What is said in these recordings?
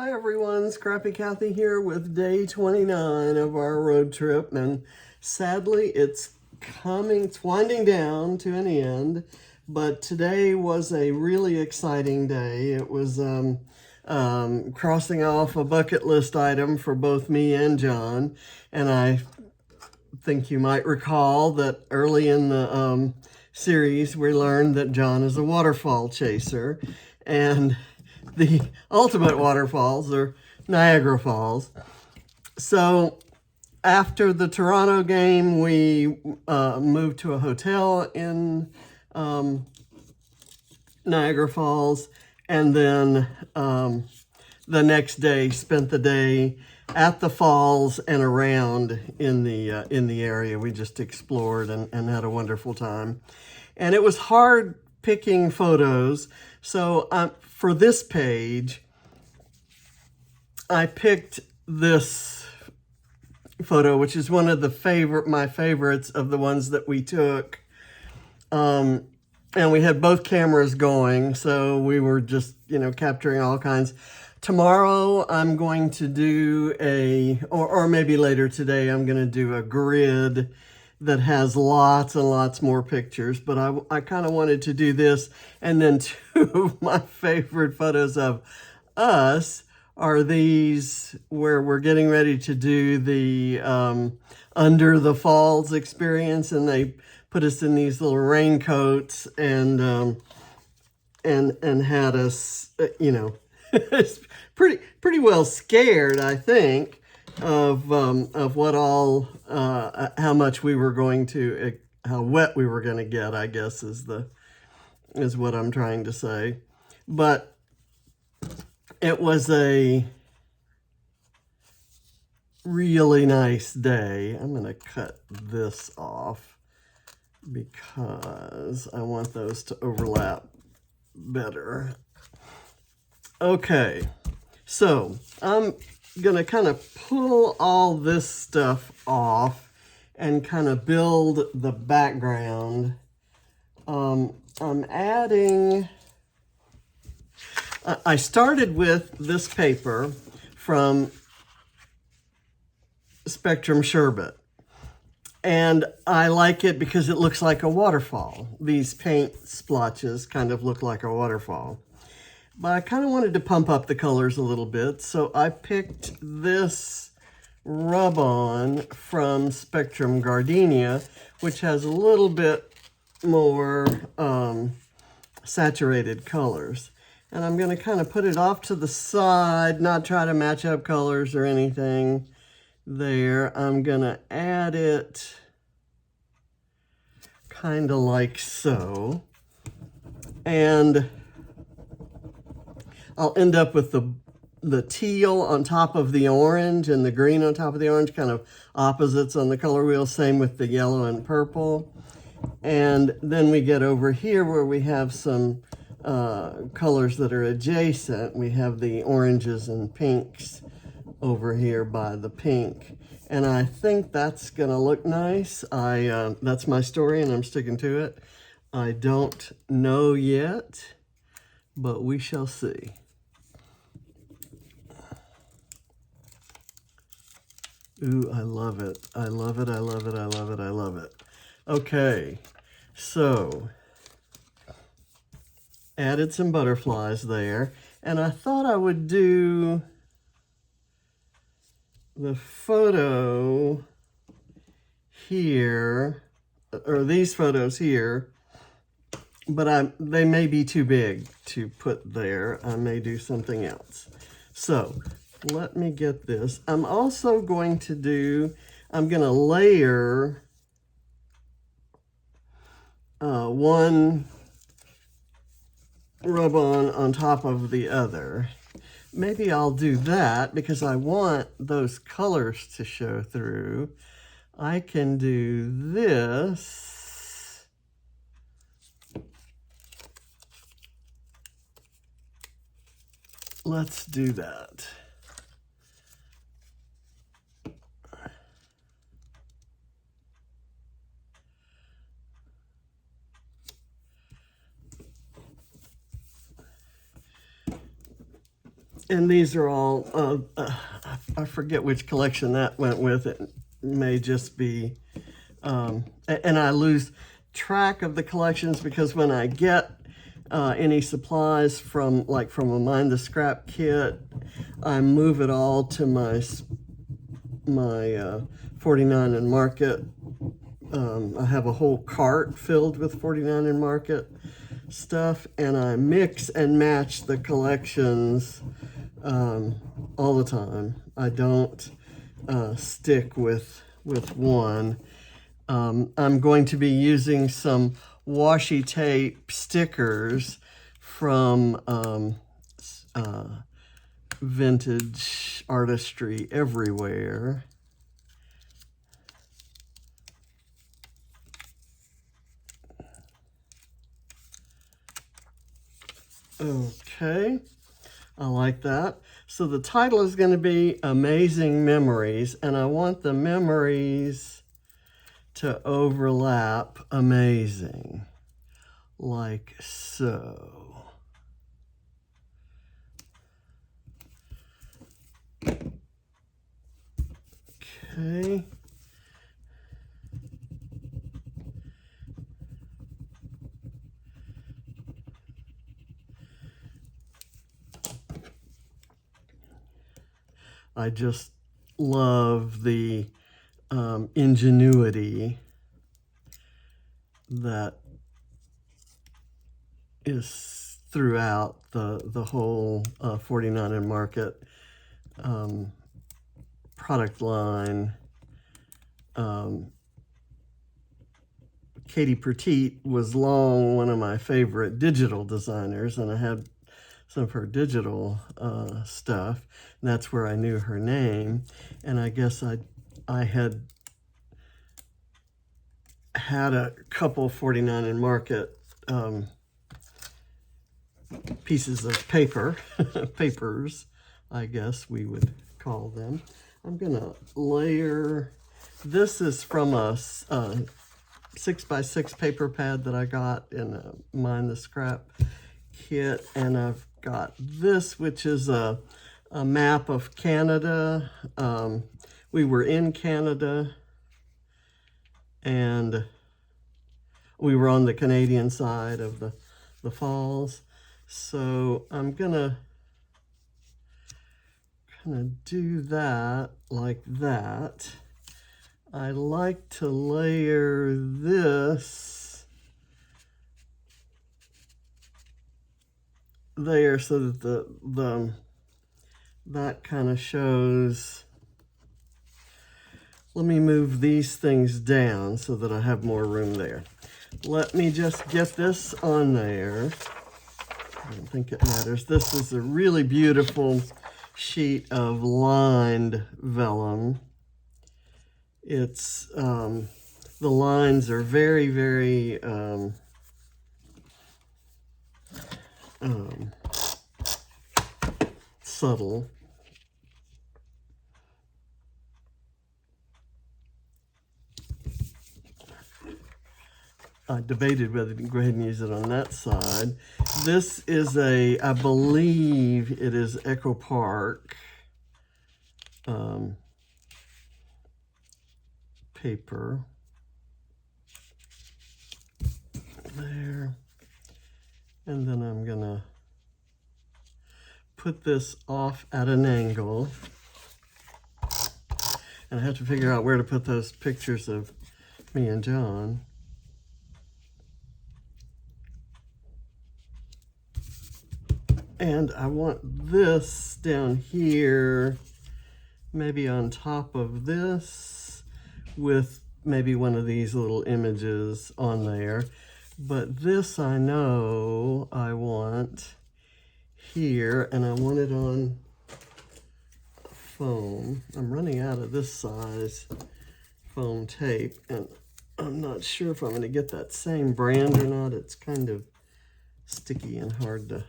Hi everyone, Scrappy Kathy here with day 29 of our road trip, and sadly it's winding down to an end, but today was a really exciting day. It was crossing off a bucket list item for both me and John, and I think you might recall that early in the series we learned that John is a waterfall chaser, and the ultimate waterfalls are Niagara Falls. So after the Toronto game, we moved to a hotel in Niagara Falls, and then the next day spent the day at the falls and around in the area. We just explored and had a wonderful time. And it was hard picking photos. So for this page, I picked this photo, which is one of my favorites of the ones that we took. And we had both cameras going, so we were just, capturing all kinds. Tomorrow I'm going to do or maybe later today, I'm going to do a grid that has lots and lots more pictures, but I kind of wanted to do this. And then two of my favorite photos of us are these where we're getting ready to do the under the falls experience, and they put us in these little raincoats and had us, pretty well scared, I think, of what all how much we were going to, how wet we were going to get, I guess is what I'm trying to say. But it was a really nice day. I'm going to cut this off because I want those to overlap better. Okay, so I'm going to kind of pull all this stuff off and kind of build the background. I'm adding... I started with this paper from Spectrum Sherbet, and I like it because it looks like a waterfall. These paint splotches kind of look like a waterfall. But I kind of wanted to pump up the colors a little bit, so I picked this rub-on from Spectrum Gardenia, which has a little bit more saturated colors. And I'm going to kind of put it off to the side, not try to match up colors or anything there. I'm going to add it kind of like so. And I'll end up with the teal on top of the orange and the green on top of the orange, kind of opposites on the color wheel. Same with the yellow and purple. And then we get over here where we have some colors that are adjacent. We have the oranges and pinks over here by the pink. And I think that's gonna look nice. That's my story and I'm sticking to it. I don't know yet, but we shall see. Ooh, I love it. I love it, I love it, I love it, I love it. Okay, so added some butterflies there, and I thought I would do the photo here, or these photos here, but they may be too big to put there. I may do something else. So let me get this. I'm also going to layer one rub-on on top of the other. Maybe I'll do that because I want those colors to show through. I can do this. Let's do that. and these are all, I forget which collection that went with. It may just be, and I lose track of the collections because when I get any supplies from a Mind the Scrap kit, I move it all to my 49 and Market. I have a whole cart filled with 49 and Market stuff, and I mix and match the collections all the time. I don't stick with one. I'm going to be using some washi tape stickers from Vintage Artistry Everywhere. Okay, I like that. So the title is going to be Amazing Memories, and I want the memories to overlap amazing, like so. Okay. I just love the ingenuity that is throughout the whole 49 and Market product line. Katie Petit was long one of my favorite digital designers, and I had some of her digital stuff, and that's where I knew her name. And I guess I had a couple 49 and Market pieces of paper, papers, I guess we would call them. I'm gonna layer, this is from a 6x6 paper pad that I got in a Mind the Scrap kit, and I've got this, which is a map of Canada. We were in Canada, and we were on the Canadian side of the falls. So I'm gonna kind of do that like that. I like to layer this there so that that kind of shows. Let me move these things down so that I have more room there. Let me just get this on there. I don't think it matters. This is a really beautiful sheet of lined vellum. It's, the lines are very, very subtle. I debated whether to go ahead and use it on that side. This is I believe it is Echo Park paper. There. And then I'm gonna put this off at an angle. And I have to figure out where to put those pictures of me and John. And I want this down here, maybe on top of this, with maybe one of these little images on there. But this I know I want here, and I want it on foam. I'm running out of this size foam tape, and I'm not sure if I'm going to get that same brand or not. It's kind of sticky and hard to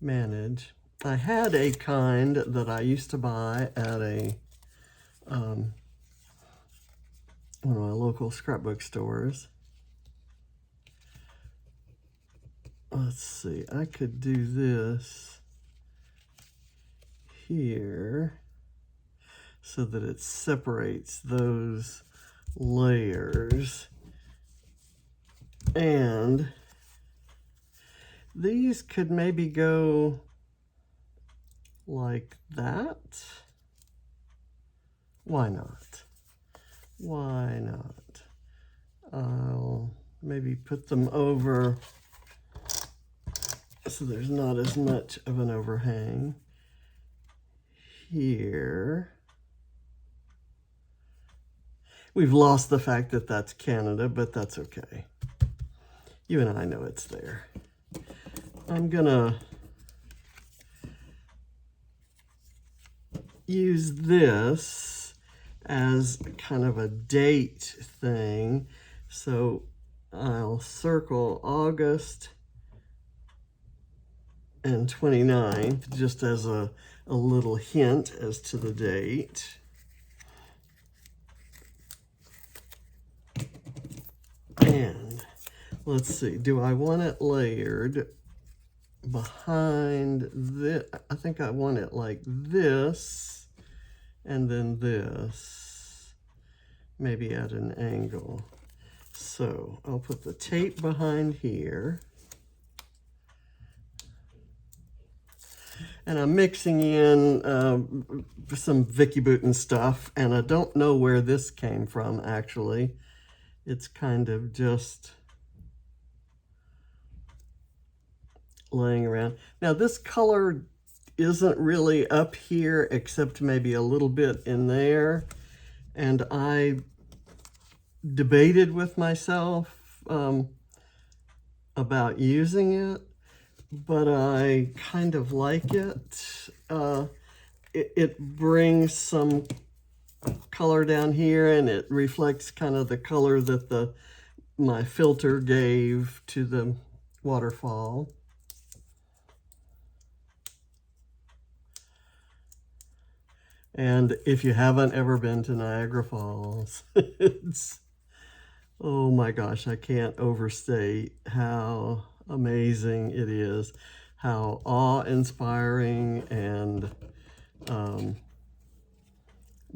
manage. I had a kind that I used to buy at a one of my local scrapbook stores. let's see, I could do this here so that it separates those layers. And these could maybe go like that. Why not? Why not? I'll maybe put them over so there's not as much of an overhang here. We've lost the fact that that's Canada, but that's okay. You and I know it's there. I'm gonna use this as kind of a date thing. So I'll circle August and 29th just as a little hint as to the date. And let's see, do I want it layered behind this? I think I want it like this, and then this, maybe at an angle. So I'll put the tape behind here. And I'm mixing in some Vicky Bouton stuff, and I don't know where this came from, actually. It's kind of just laying around. Now, this color isn't really up here, except maybe a little bit in there. And I debated with myself about using it, but I kind of like it. It brings some color down here, and it reflects kind of the color that my filter gave to the waterfall. And if you haven't ever been to Niagara Falls, it's, oh my gosh, I can't overstate how amazing it is, how awe-inspiring, and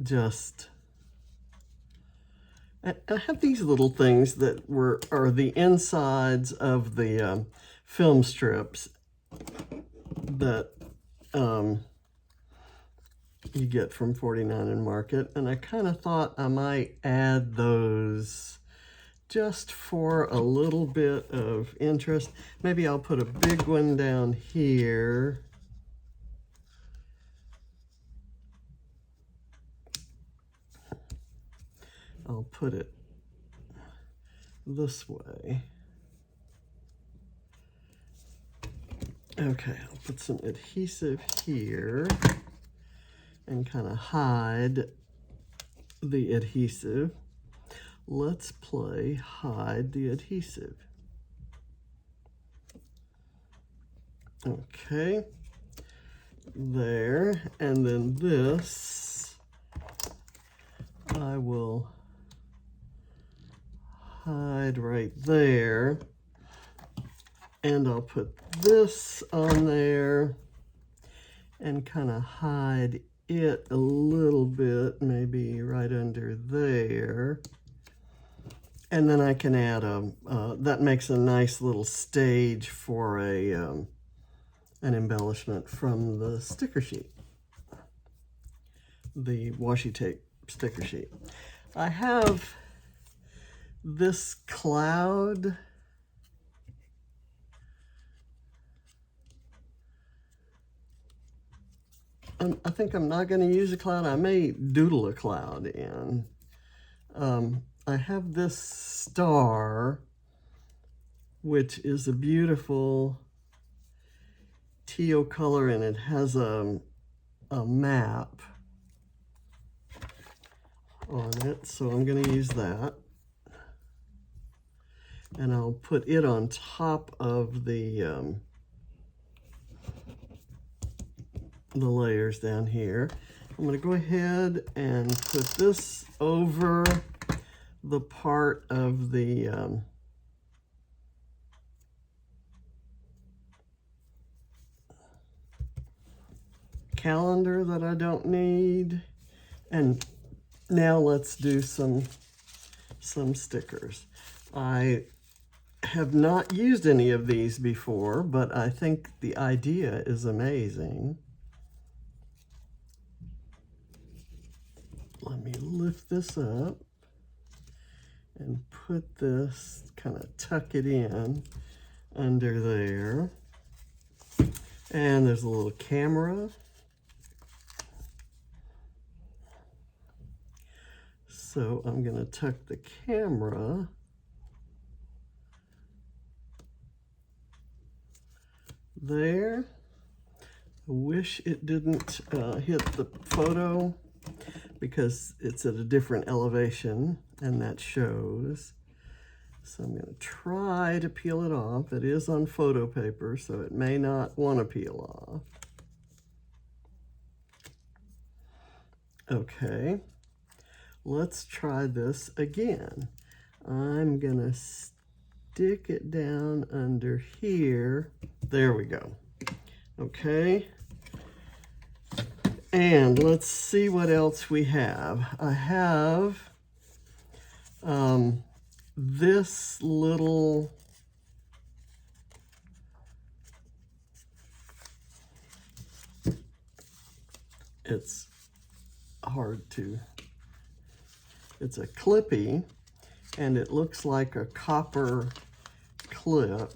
just, I have these little things that are the insides of the film strips that you get from 49 and Market, and I kind of thought I might add those just for a little bit of interest. Maybe I'll put a big one down here. I'll put it this way. Okay, I'll put some adhesive here and kind of hide the adhesive. Let's play hide the adhesive. Okay, there, and then this, I will hide right there, and I'll put this on there and kind of hide it a little bit, maybe right under there. And then I can add that makes a nice little stage for an embellishment from the sticker sheet, the washi tape sticker sheet. I have this cloud. I think I'm not going to use a cloud. I may doodle a cloud in. I have this star, which is a beautiful teal color, and it has a map on it. So I'm going to use that. And I'll put it on top of the layers down here. I'm going to go ahead and put this over the part of the calendar that I don't need. And now let's do some stickers. I have not used any of these before, but I think the idea is amazing. Let me lift this up and put this, kind of tuck it in under there. And there's a little camera. So I'm going to tuck the camera there. I wish it didn't hit the photo because it's at a different elevation and that shows. So I'm going to try to peel it off. It is on photo paper, so it may not want to peel off. Okay, let's try this again. I'm going to stick it down under here. There we go. Okay. And let's see what else we have. I have this little it's hard to, it's a clippy and it looks like a copper clip.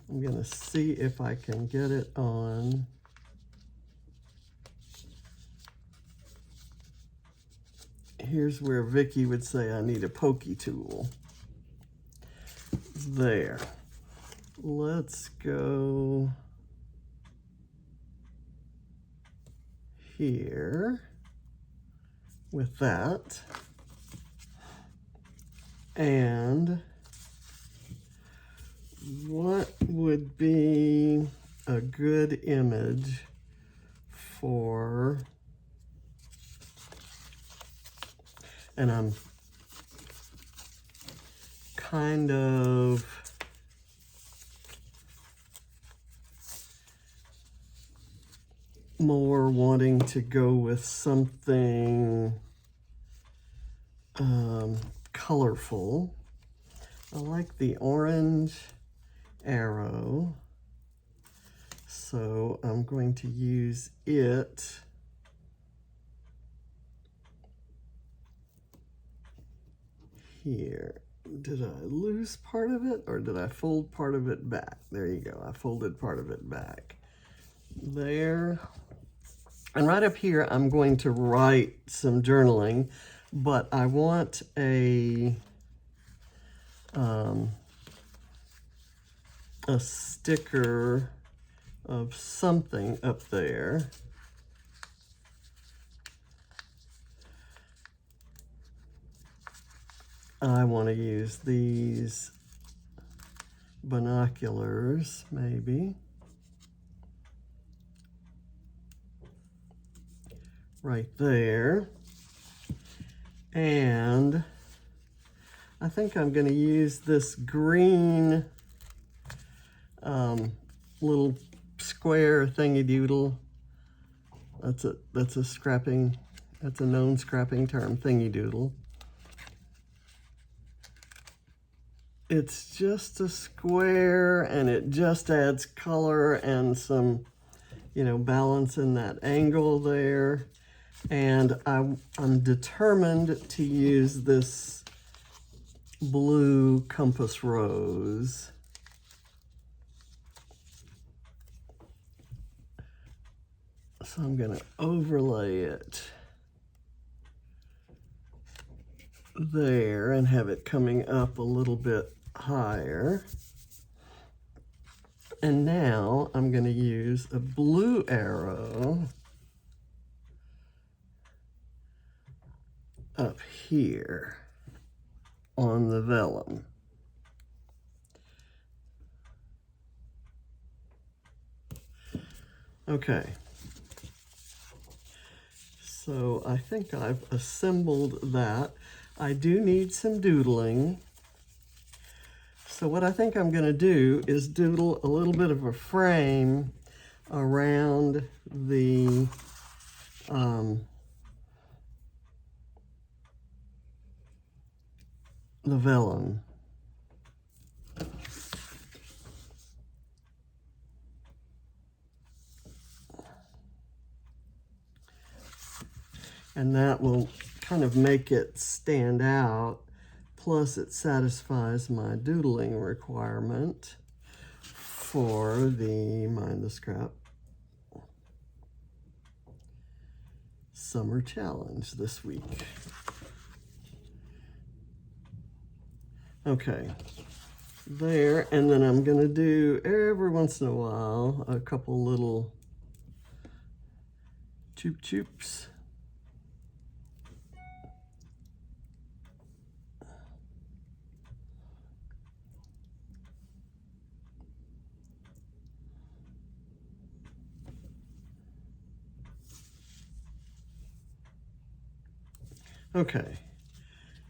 I'm going to see if I can get it on. Here's where Vicky would say I need a pokey tool. There. Let's go here with that. And what would be a good image for, and I'm kind of more wanting to go with something colorful. I like the orange arrow, so I'm going to use it here. Did I lose part of it or did I fold part of it back? There you go, I folded part of it back. There. And right up here I'm going to write some journaling, but I want a sticker of something up there. I want to use these binoculars, maybe. Right there. And I think I'm going to use this green little square thingy-doodle. That's a known scrapping term, thingy-doodle. It's just a square and it just adds color and some, you know, balance in that angle there. And I'm determined to use this blue compass rose. So I'm going to overlay it there and have it coming up a little bit higher. And now I'm going to use a blue arrow up here on the vellum. Okay. So I think I've assembled that. I do need some doodling. So what I think I'm going to do is doodle a little bit of a frame around the vellum. And that will kind of make it stand out. Plus it satisfies my doodling requirement for the Mind the Scrap Summer Challenge this week. Okay, there, and then I'm gonna do every once in a while a couple little choop choops. Okay,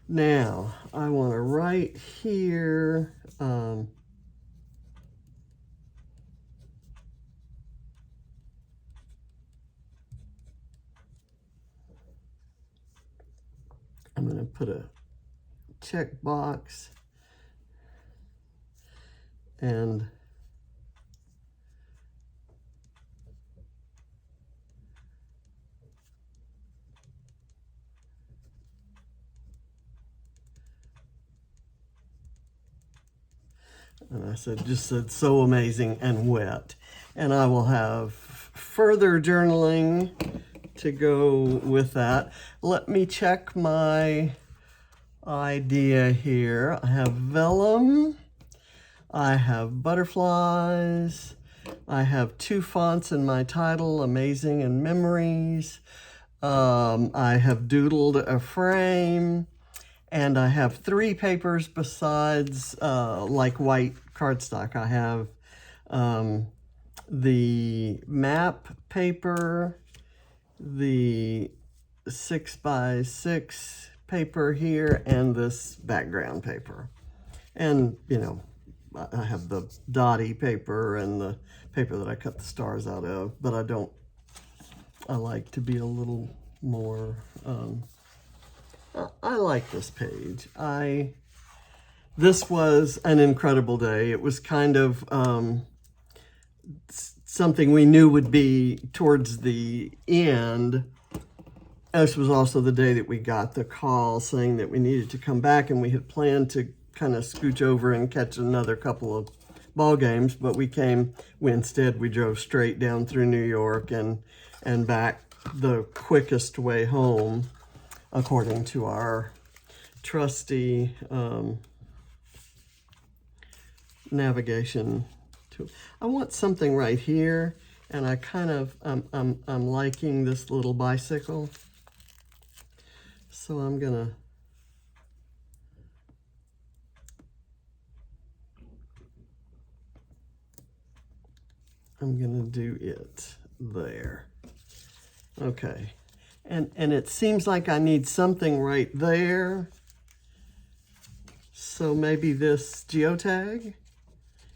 now I want to right here, I'm going to put a check box and I just said so amazing and wet. And I will have further journaling to go with that. Let me check my idea here. I have vellum, I have butterflies, I have 2 fonts in my title, Amazing and Memories. I have doodled a frame. And I have 3 papers besides like white cardstock. I have the map paper, the 6x6 paper here, and this background paper. And, you know, I have the dotty paper and the paper that I cut the stars out of, but I like to be a little more, I like this page. This was an incredible day. It was kind of something we knew would be towards the end. This was also the day that we got the call saying that we needed to come back, and we had planned to kind of scooch over and catch another couple of ball games, but we instead drove straight down through New York and back the quickest way home, according to our trusty navigation tool. I want something right here, and I kind of, I'm liking this little bicycle. So I'm gonna do it there. Okay. And it seems like I need something right there. So maybe this geotag.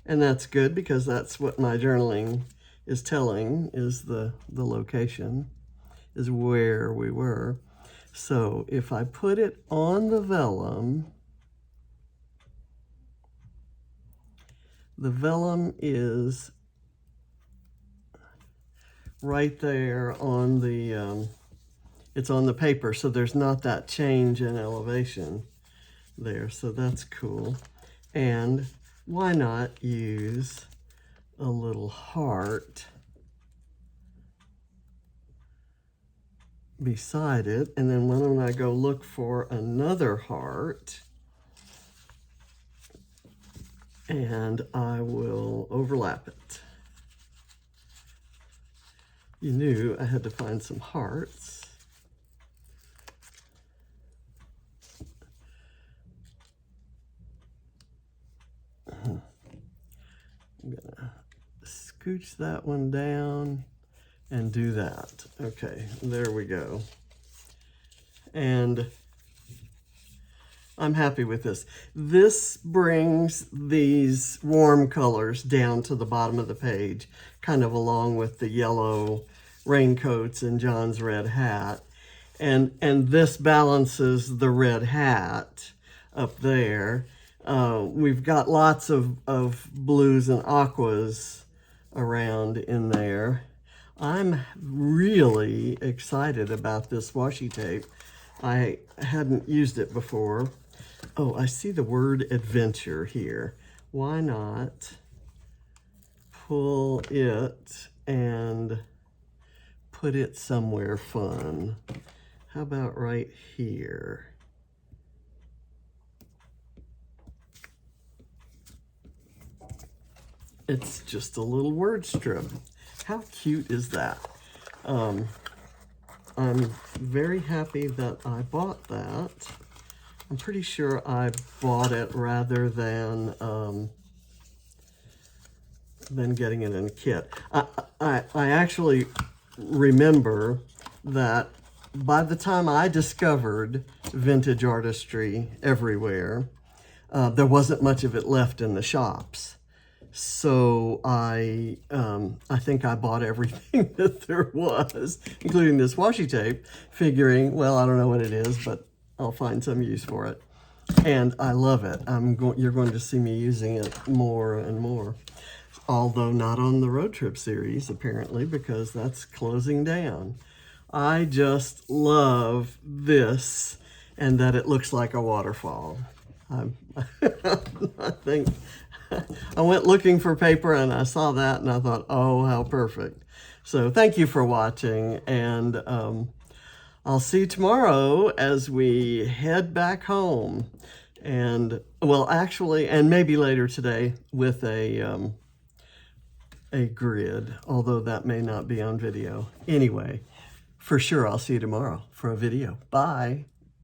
And that's good because that's what my journaling is telling, is the location, is where we were. So if I put it on the vellum is right there on the, it's on the paper, so there's not that change in elevation there, so that's cool. And why not use a little heart beside it, and then why don't I go look for another heart, and I will overlap it. You knew I had to find some hearts. I'm gonna scooch that one down and do that. Okay, there we go. And I'm happy with this. This brings these warm colors down to the bottom of the page, kind of along with the yellow raincoats and John's red hat. And this balances the red hat up there. We've got lots of blues and aquas around in there. I'm really excited about this washi tape. I hadn't used it before. Oh, I see the word adventure here. Why not pull it and put it somewhere fun? How about right here? It's just a little word strip. How cute is that? I'm very happy that I bought that. I'm pretty sure I bought it rather than getting it in a kit. I actually remember that by the time I discovered vintage artistry everywhere, there wasn't much of it left in the shops. So I think I bought everything that there was, including this washi tape, figuring, well, I don't know what it is, but I'll find some use for it. And I love it. You're going to see me using it more and more. Although not on the road trip series, apparently, because that's closing down. I just love this and that it looks like a waterfall. I think I went looking for paper and I saw that and I thought, oh, how perfect. So thank you for watching, and I'll see you tomorrow as we head back home. And, well, actually, and maybe later today with a grid, although that may not be on video. Anyway, for sure, I'll see you tomorrow for a video. Bye.